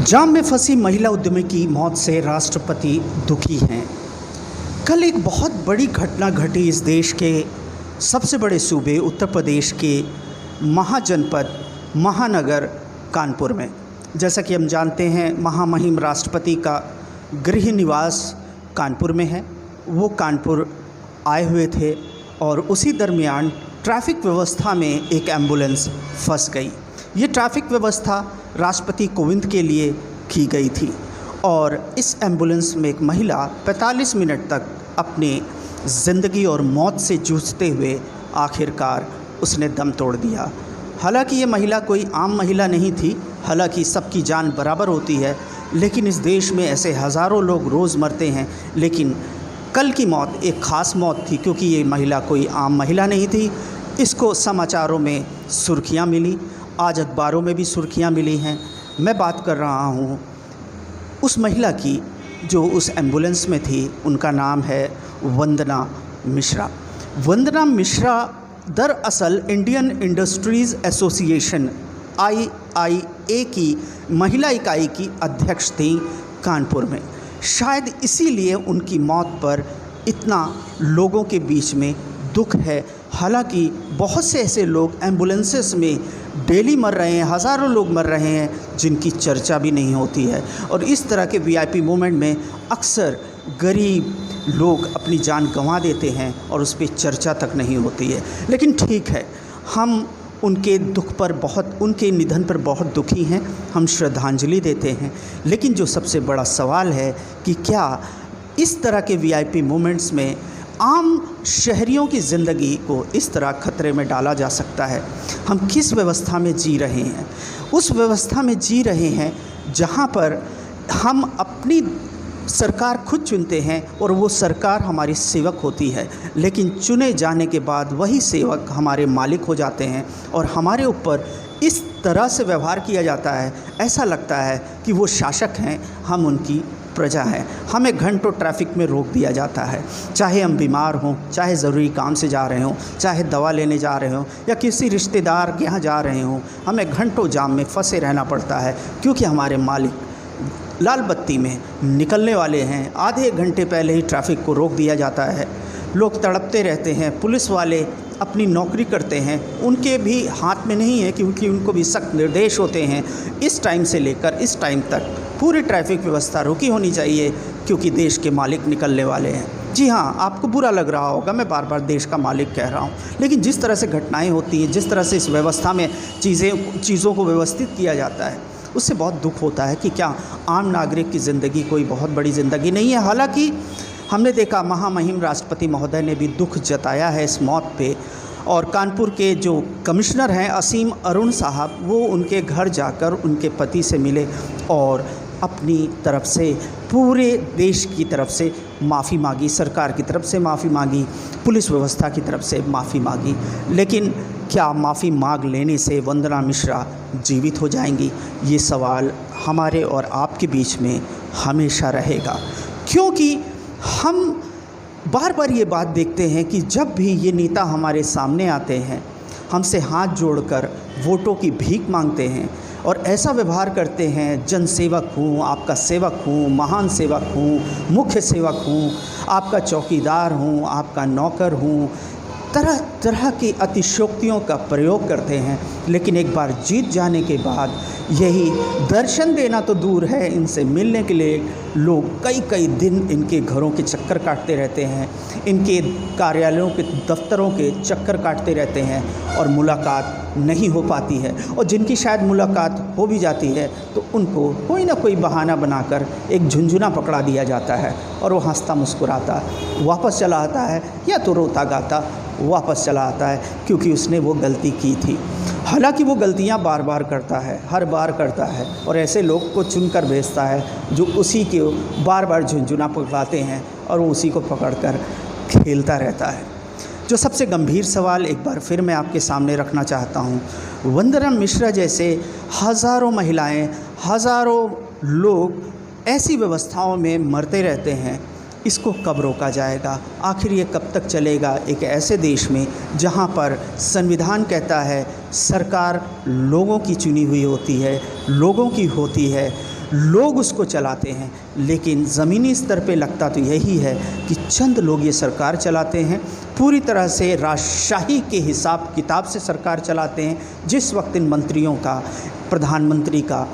जाम में फंसी महिला उद्यमी की मौत से राष्ट्रपति दुखी हैं। कल एक बहुत बड़ी घटना घटी इस देश के सबसे बड़े सूबे उत्तर प्रदेश के महाजनपद महानगर कानपुर में। जैसा कि हम जानते हैं, महामहिम राष्ट्रपति का गृह निवास कानपुर में है। वो कानपुर आए हुए थे और उसी दरमियान ट्रैफिक व्यवस्था में एक एम्बुलेंस फंस गई। ये ट्रैफिक व्यवस्था राष्ट्रपति कोविंद के लिए की गई थी और इस एम्बुलेंस में एक महिला 45 मिनट तक अपनी ज़िंदगी और मौत से जूझते हुए आखिरकार उसने दम तोड़ दिया। हालांकि ये महिला कोई आम महिला नहीं थी, हालांकि सबकी जान बराबर होती है, लेकिन इस देश में ऐसे हज़ारों लोग रोज़ मरते हैं। लेकिन कल की मौत एक ख़ास मौत थी, क्योंकि ये महिला कोई आम महिला नहीं थी। इसको समाचारों में सुर्खियाँ मिली, आज अखबारों में भी सुर्खियाँ मिली हैं। मैं बात कर रहा हूँ उस महिला की जो उस एम्बुलेंस में थी। उनका नाम है वंदना मिश्रा। वंदना मिश्रा दरअसल इंडियन इंडस्ट्रीज़ एसोसिएशन IIA की महिला इकाई की अध्यक्ष थी कानपुर में। शायद इसीलिए उनकी मौत पर इतना लोगों के बीच में दुख है। हालांकि बहुत से ऐसे लोग एम्बुलेंसेस में डेली मर रहे हैं, हज़ारों लोग मर रहे हैं जिनकी चर्चा भी नहीं होती है। और इस तरह के VIP मूवमेंट में अक्सर गरीब लोग अपनी जान गंवा देते हैं और उस पर चर्चा तक नहीं होती है। लेकिन ठीक है, हम उनके उनके निधन पर बहुत दुखी हैं, हम श्रद्धांजलि देते हैं। लेकिन जो सबसे बड़ा सवाल है कि क्या इस तरह के VIP मूवमेंट्स में आम शहरियों की ज़िंदगी को इस तरह खतरे में डाला जा सकता है? हम किस व्यवस्था में जी रहे हैं? उस व्यवस्था में जी रहे हैं जहां पर हम अपनी सरकार खुद चुनते हैं और वो सरकार हमारी सेवक होती है, लेकिन चुने जाने के बाद वही सेवक हमारे मालिक हो जाते हैं और हमारे ऊपर इस तरह से व्यवहार किया जाता है। ऐसा लगता है कि वो शासक हैं, हम उनकी प्रजा है। हमें घंटों ट्रैफिक में रोक दिया जाता है, चाहे हम बीमार हों, चाहे ज़रूरी काम से जा रहे हों, चाहे दवा लेने जा रहे हों या किसी रिश्तेदार के यहाँ जा रहे हों। हमें घंटों जाम में फंसे रहना पड़ता है, क्योंकि हमारे मालिक लाल बत्ती में निकलने वाले हैं। आधे घंटे पहले ही ट्रैफिक को रोक दिया जाता है। लोग तड़पते रहते हैं। पुलिस वाले अपनी नौकरी करते हैं, उनके भी हाथ में नहीं है, क्योंकि उनको भी सख्त निर्देश होते हैं, इस टाइम से लेकर इस टाइम तक पूरी ट्रैफिक व्यवस्था रुकी होनी चाहिए, क्योंकि देश के मालिक निकलने वाले हैं। जी हाँ, आपको बुरा लग रहा होगा, मैं बार बार देश का मालिक कह रहा हूँ, लेकिन जिस तरह से घटनाएं होती हैं, जिस तरह से इस व्यवस्था में चीज़ों को व्यवस्थित किया जाता है, उससे बहुत दुख होता है कि क्या आम नागरिक की ज़िंदगी कोई बहुत बड़ी ज़िंदगी नहीं है। हालांकि हमने देखा महामहिम राष्ट्रपति महोदय ने भी दुख जताया है इस मौत पे, और कानपुर के जो कमिश्नर हैं असीम अरुण साहब, वो उनके घर जाकर उनके पति से मिले और अपनी तरफ से पूरे देश की तरफ से माफ़ी मांगी, सरकार की तरफ से माफ़ी मांगी, पुलिस व्यवस्था की तरफ से माफ़ी मांगी। लेकिन क्या माफ़ी मांग लेने से वंदना मिश्रा जीवित हो जाएंगी? ये सवाल हमारे और आपके बीच में हमेशा रहेगा, क्योंकि हम बार बार ये बात देखते हैं कि जब भी ये नेता हमारे सामने आते हैं, हमसे हाथ जोड़कर वोटों की भीख मांगते हैं और ऐसा व्यवहार करते हैं, जनसेवक हूँ, आपका सेवक हूँ, महान सेवक हूँ, मुख्य सेवक हूँ, आपका चौकीदार हूँ, आपका नौकर हूँ, तरह तरह की अतिशयोक्तियों का प्रयोग करते हैं। लेकिन एक बार जीत जाने के बाद यही दर्शन देना तो दूर है, इनसे मिलने के लिए लोग कई कई दिन इनके घरों के चक्कर काटते रहते हैं, इनके कार्यालयों के दफ्तरों के चक्कर काटते रहते हैं और मुलाकात नहीं हो पाती है। और जिनकी शायद मुलाकात हो भी जाती है तो उनको कोई ना कोई बहाना बनाकर एक झुंझुना पकड़ा दिया जाता है और वो हंसता मुस्कुराता वापस चला आता है, या तो रोता गाता वापस चला आता है, क्योंकि उसने वो गलती की थी। हालांकि वो गलतियां बार बार करता है, हर बार करता है, और ऐसे लोग को चुनकर भेजता है जो उसी के बार बार झुंझुना पकड़ाते हैं और वो उसी को पकड़कर खेलता रहता है। जो सबसे गंभीर सवाल एक बार फिर मैं आपके सामने रखना चाहता हूँ, वंदना मिश्रा जैसे हज़ारों महिलाएं, हज़ारों लोग ऐसी व्यवस्थाओं में मरते रहते हैं, इसको कब रोका जाएगा? आखिर ये कब तक चलेगा एक ऐसे देश में जहाँ पर संविधान कहता है सरकार लोगों की चुनी हुई होती है, लोगों की होती है, लोग उसको चलाते हैं, लेकिन ज़मीनी स्तर पे लगता तो यही है कि चंद लोग ये सरकार चलाते हैं। पूरी तरह से राजशाही के हिसाब किताब से सरकार चलाते हैं। जिस वक्त इन मंत्रियों का, प्रधानमंत्री का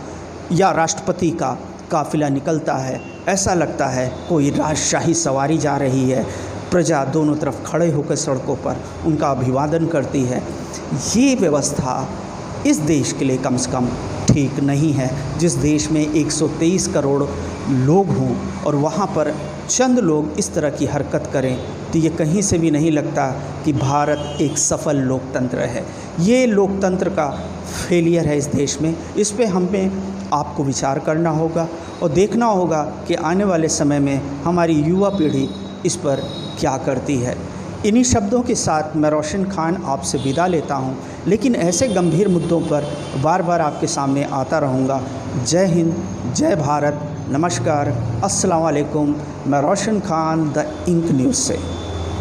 या राष्ट्रपति का काफ़िला निकलता है, ऐसा लगता है कोई राजशाही सवारी जा रही है। प्रजा दोनों तरफ खड़े होकर सड़कों पर उनका अभिवादन करती है। ये व्यवस्था इस देश के लिए कम से कम ठीक नहीं है। जिस देश में 123 करोड़ लोग हों और वहाँ पर चंद लोग इस तरह की हरकत करें, तो ये कहीं से भी नहीं लगता कि भारत एक सफल लोकतंत्र है। ये लोकतंत्र का फेलियर है इस देश में। इस पे हमें आपको विचार करना होगा और देखना होगा कि आने वाले समय में हमारी युवा पीढ़ी इस पर क्या करती है। इन्हीं शब्दों के साथ मैं रोशन खान आपसे विदा लेता हूं, लेकिन ऐसे गंभीर मुद्दों पर बार बार आपके सामने आता रहूंगा। जय हिंद, जय भारत, नमस्कार, अस्सलाम वालेकुम। मैं रोशन खान, द इंक न्यूज़ से।